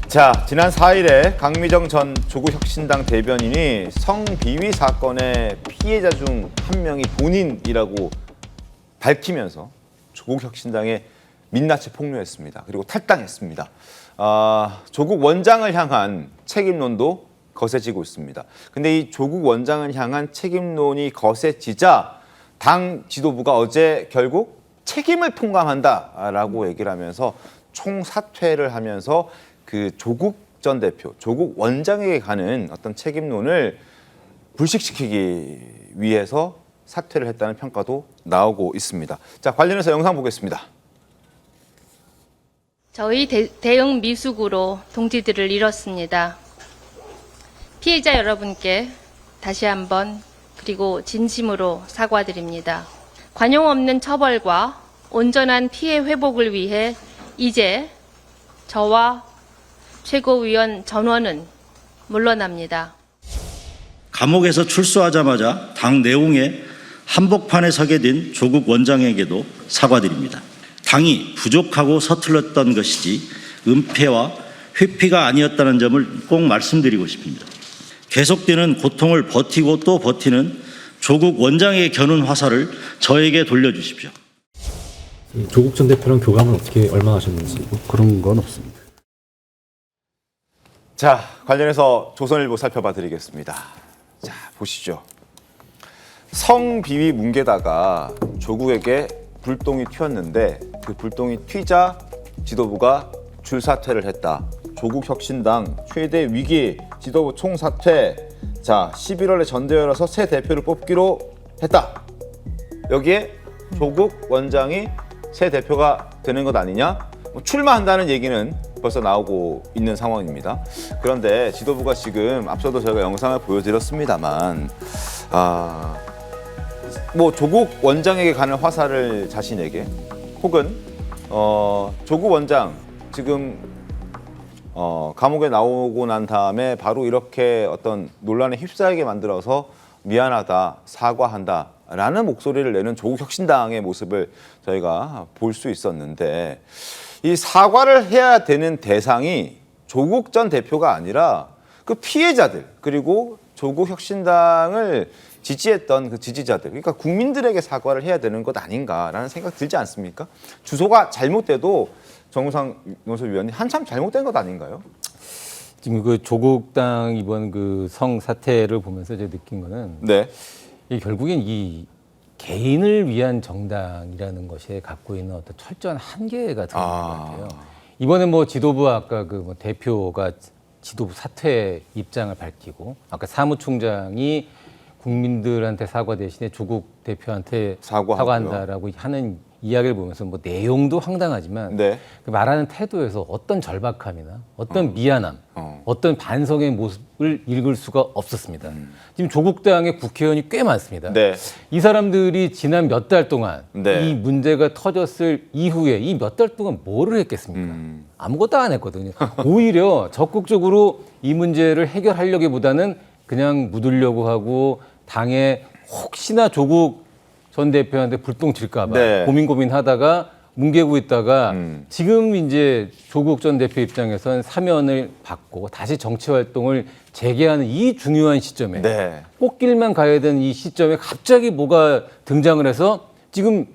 자, 지난 4일에 강미정 전 조국혁신당 대변인이 성비위 사건의 피해자 중 한 명이 본인이라고 밝히면서 조국혁신당에 민낯을 폭로했습니다. 그리고 탈당했습니다. 조국 원장을 향한 책임론도 거세지고 있습니다. 근데 이 조국 원장을 향한 책임론이 거세지자 당 지도부가 어제 결국 책임을 통감한다라고 얘기를 하면서 총사퇴를 하면서 그 조국 전 대표, 조국 원장에게 가는 어떤 책임론을 불식시키기 위해서 사퇴를 했다는 평가도 나오고 있습니다. 자, 관련해서 영상 보겠습니다. 저희 대응 미숙으로 동지들을 잃었습니다. 피해자 여러분께 다시 한번 그리고 진심으로 사과드립니다. 관용 없는 처벌과 온전한 피해 회복을 위해 이제 저와 최고위원 전원은 물러납니다. 감옥에서 출소하자마자 당 내홍에 한복판에 서게 된 조국 원장에게도 사과드립니다. 당이 부족하고 서툴렀던 것이지 은폐와 회피가 아니었다는 점을 꼭 말씀드리고 싶습니다. 계속되는 고통을 버티고 또 버티는 조국 원장의 겨눈 화살을 저에게 돌려주십시오. 조국 전 대표랑 교감은 어떻게 얼마나 하셨는지 그런 건 없습니다. 자, 관련해서 조선일보 살펴봐 드리겠습니다. 자, 보시죠. 성비위 뭉개다가 조국에게 불똥이 튀었는데 그 불똥이 튀자 지도부가 줄사퇴를 했다. 조국혁신당 최대 위기 지도부 총사퇴. 자, 11월에 전대회라서 새 대표를 뽑기로 했다. 여기에 조국 원장이 새 대표가 되는 것 아니냐? 출마한다는 얘기는 벌써 나오고 있는 상황입니다. 그런데 지도부가 지금 앞서도 저희가 영상을 보여드렸습니다만 뭐 조국 원장에게 가는 화살을 자신에게 혹은 조국 원장 지금 감옥에 나오고 난 다음에 바로 이렇게 어떤 논란에 휩싸이게 만들어서 미안하다, 사과한다 라는 목소리를 내는 조국혁신당의 모습을 저희가 볼 수 있었는데 이 사과를 해야 되는 대상이 조국 전 대표가 아니라 그 피해자들 그리고 조국혁신당을 지지했던 그 지지자들, 그러니까 국민들에게 사과를 해야 되는 것 아닌가라는 생각 들지 않습니까? 주소가 잘못돼도 정우상 논설위원님 한참 잘못된 것 아닌가요? 지금 그 조국당 이번 그 성사태를 보면서 제가 느낀 거는 네. 이 결국엔 이 개인을 위한 정당이라는 것이 갖고 있는 어떤 철저한 한계가 드는 것 같아요. 이번에 뭐 지도부 아까 그 뭐 대표가 지도부 사퇴 입장을 밝히고 아까 사무총장이 국민들한테 사과 대신에 조국 대표한테 사과한다라고 하는 이야기를 보면서 뭐 내용도 황당하지만 네. 그 말하는 태도에서 어떤 절박함이나 어떤 미안함, 어떤 반성의 모습을 읽을 수가 없었습니다. 지금 조국당의 국회의원이 꽤 많습니다. 네. 이 사람들이 지난 몇 달 동안 네. 이 문제가 터졌을 이후에 이 몇 달 동안 뭐를 했겠습니까? 아무것도 안 했거든요. 오히려 적극적으로 이 문제를 해결하려기보다는 그냥 묻으려고 하고 당에 혹시나 조국 전 대표한테 불똥 튈까 봐 네. 고민하다가 뭉개고 있다가 지금 이제 조국 전 대표 입장에선 사면을 받고 다시 정치 활동을 재개하는 이 중요한 시점에 네. 꽃길만 가야 되는 이 시점에 갑자기 뭐가 등장을 해서 지금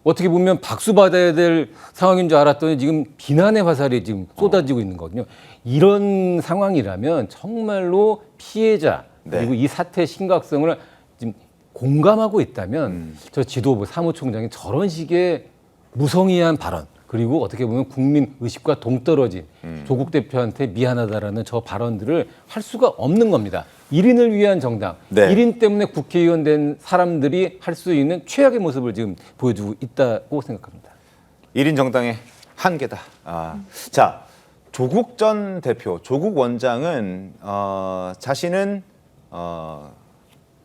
어떻게 보면 박수 받아야 될 상황인 줄 알았더니 지금 비난의 화살이 지금 쏟아지고 있는 거거든요. 이런 상황이라면 정말로 피해자 그리고 이 사태의 심각성을 지금 공감하고 있다면 저 지도부 사무총장이 저런 식의 무성의한 발언 그리고 어떻게 보면 국민 의식과 동떨어진 조국 대표한테 미안하다라는 저 발언들을 할 수가 없는 겁니다. 1인을 위한 정당, 네. 1인 때문에 국회의원 된 사람들이 할 수 있는 최악의 모습을 지금 보여주고 있다고 생각합니다. 1인 정당의 한계다. 자, 조국 전 대표, 조국 원장은 자신은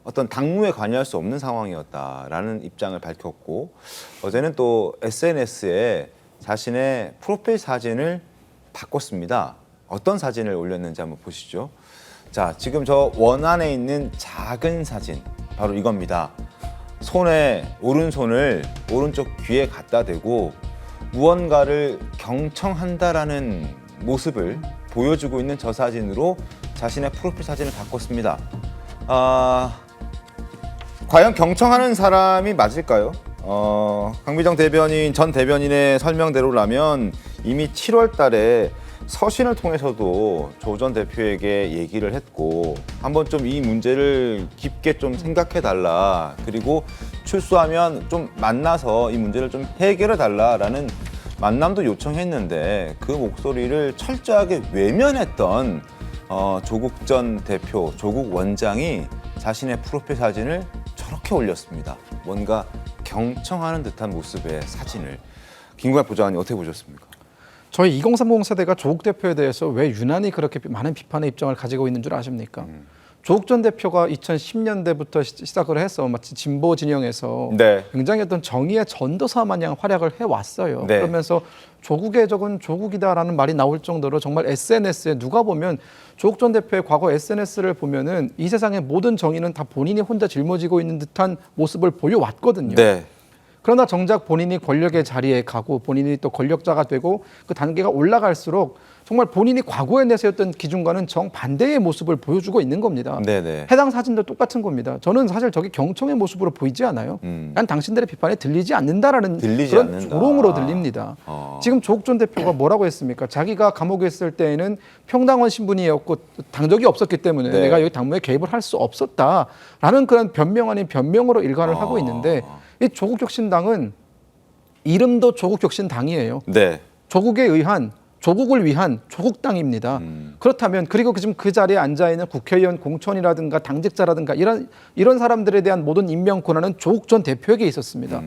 어떤 당무에 관여할 수 없는 상황이었다라는 입장을 밝혔고 어제는 또 SNS에 자신의 프로필 사진을 바꿨습니다. 어떤 사진을 올렸는지 한번 보시죠. 자, 지금 저 원안에 있는 작은 사진 바로 이겁니다. 오른손을 오른쪽 귀에 갖다 대고 무언가를 경청한다라는 모습을 보여주고 있는 저 사진으로 자신의 프로필 사진을 바꿨습니다. 과연 경청하는 사람이 맞을까요? 강미정 전 대변인의 설명대로라면 이미 7월 달에 서신을 통해서도 조 전 대표에게 얘기를 했고 한번 좀 이 문제를 깊게 좀 생각해 달라, 그리고 출소하면 좀 만나서 이 문제를 좀 해결해 달라라는 만남도 요청했는데 그 목소리를 철저하게 외면했던 조국 전 대표, 조국 원장이 자신의 프로필 사진을 저렇게 올렸습니다. 뭔가 경청하는 듯한 모습의 사진을. 김구엽 보좌관님 어떻게 보셨습니까? 저희 2030 세대가 조국 대표에 대해서 왜 유난히 그렇게 많은 비판의 입장을 가지고 있는 줄 아십니까? 조국 전 대표가 2010년대부터 시작을 해서 마치 진보 진영에서 네. 굉장히 어떤 정의의 전도사 마냥 활약을 해왔어요. 네. 그러면서 조국의 적은 조국이다라는 말이 나올 정도로 정말 SNS에 누가 보면 조국 전 대표의 과거 SNS를 보면은 이 세상의 모든 정의는 다 본인이 혼자 짊어지고 있는 듯한 모습을 보여왔거든요. 네. 그러나 정작 본인이 권력의 자리에 가고 본인이 또 권력자가 되고 그 단계가 올라갈수록 정말 본인이 과거에 내세웠던 기준과는 정반대의 모습을 보여주고 있는 겁니다. 네네. 해당 사진도 똑같은 겁니다. 저는 사실 저게 경청의 모습으로 보이지 않아요. 난 당신들의 비판에 들리지 않는다라는 들리지 그런 않는다. 조롱으로 들립니다. 지금 조국 전 대표가 뭐라고 했습니까? 자기가 감옥에 있을 때에는 평당원 신분이었고 당적이 없었기 때문에 네. 내가 여기 당무에 개입을 할 수 없었다라는 그런 변명 아닌 변명으로 일관을 하고 있는데 이 조국혁신당은 이름도 조국혁신당이에요. 네. 조국에 의한 조국을 위한 조국당입니다. 그렇다면 그리고 지금 그 자리에 앉아 있는 국회의원 공천이라든가 당직자라든가 이런 사람들에 대한 모든 임명 권한은 조국 전 대표에게 있었습니다.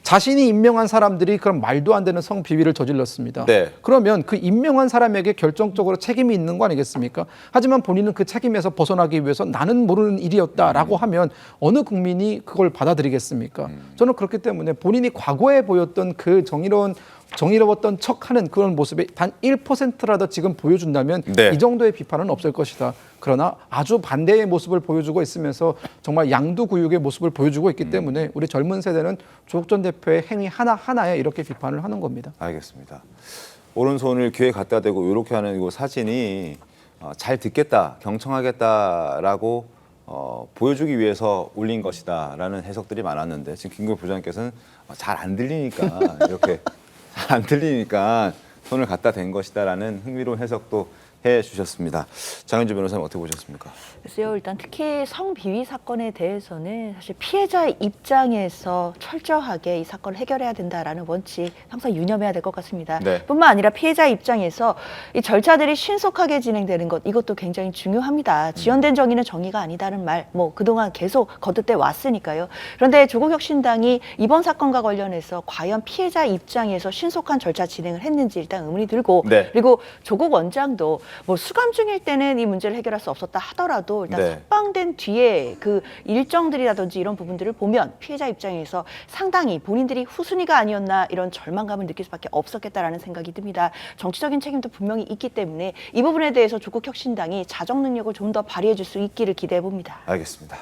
자신이 임명한 사람들이 그런 말도 안 되는 성비위를 저질렀습니다. 네. 그러면 그 임명한 사람에게 결정적으로 책임이 있는 거 아니겠습니까? 하지만 본인은 그 책임에서 벗어나기 위해서 나는 모르는 일이었다라고 하면 어느 국민이 그걸 받아들이겠습니까? 저는 그렇기 때문에 본인이 과거에 보였던 그 정의로웠던 척하는 그런 모습이 단 1%라도 지금 보여준다면 네. 이 정도의 비판은 없을 것이다. 그러나 아주 반대의 모습을 보여주고 있으면서 정말 양두구육의 모습을 보여주고 있기 때문에 우리 젊은 세대는 조국 전 대표의 행위 하나하나에 이렇게 비판을 하는 겁니다. 알겠습니다. 오른손을 귀에 갖다 대고 이렇게 하는 이 사진이 잘 듣겠다, 경청하겠다라고 보여주기 위해서 올린 것이다라는 해석들이 많았는데 지금 김구엽 부장님께서는 잘 안 들리니까 이렇게 안 들리니까 손을 갖다 댄 것이다라는 흥미로운 해석도 해주셨습니다. 장윤주 변호사님 어떻게 보셨습니까? 글쎄요, 일단 특히 성비위 사건에 대해서는 사실 피해자 입장에서 철저하게 이 사건을 해결해야 된다라는 원칙 항상 유념해야 될 것 같습니다. 네. 뿐만 아니라 피해자 입장에서 이 절차들이 신속하게 진행되는 것, 이것도 굉장히 중요합니다. 지연된 정의는 정의가 아니다는 말, 그동안 계속 거듭돼 왔으니까요. 그런데 조국혁신당이 이번 사건과 관련해서 과연 피해자 입장에서 신속한 절차 진행을 했는지 일단 의문이 들고, 네. 그리고 조국 원장도 수감 중일 때는 이 문제를 해결할 수 없었다 하더라도 일단 네. 석방된 뒤에 그 일정들이라든지 이런 부분들을 보면 피해자 입장에서 상당히 본인들이 후순위가 아니었나 이런 절망감을 느낄 수밖에 없었겠다라는 생각이 듭니다. 정치적인 책임도 분명히 있기 때문에 이 부분에 대해서 조국혁신당이 자정 능력을 좀 더 발휘해 줄 수 있기를 기대해 봅니다. 알겠습니다.